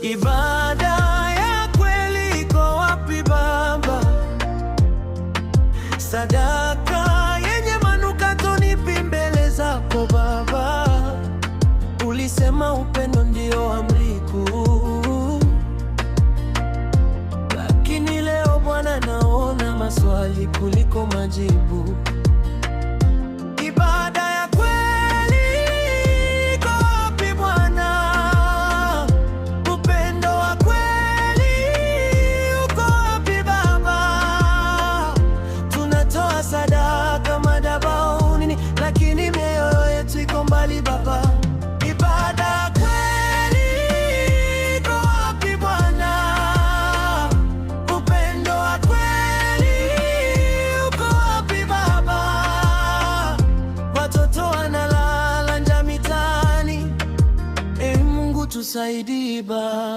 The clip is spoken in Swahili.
Ibada ya kweli iko wapi Baba? Sadaka yenye manukato nipi mbele zako Baba? Ulisema upendo ndio amri kuu, lakini leo Bwana naona maswali kuliko majibu. Ibada ya kweli iko wapi Bwana? Upendo wa kweli uko wapi Baba? Tunatoa sadaka madhabahuni, lakini mioyo yetu iko mbali Baba. Ibada ya kweli iko wapi Bwana? Upendo wa kweli uko wapi Baba? Watoto wanalala njaa mitaani, Mungu tusaidie Baba.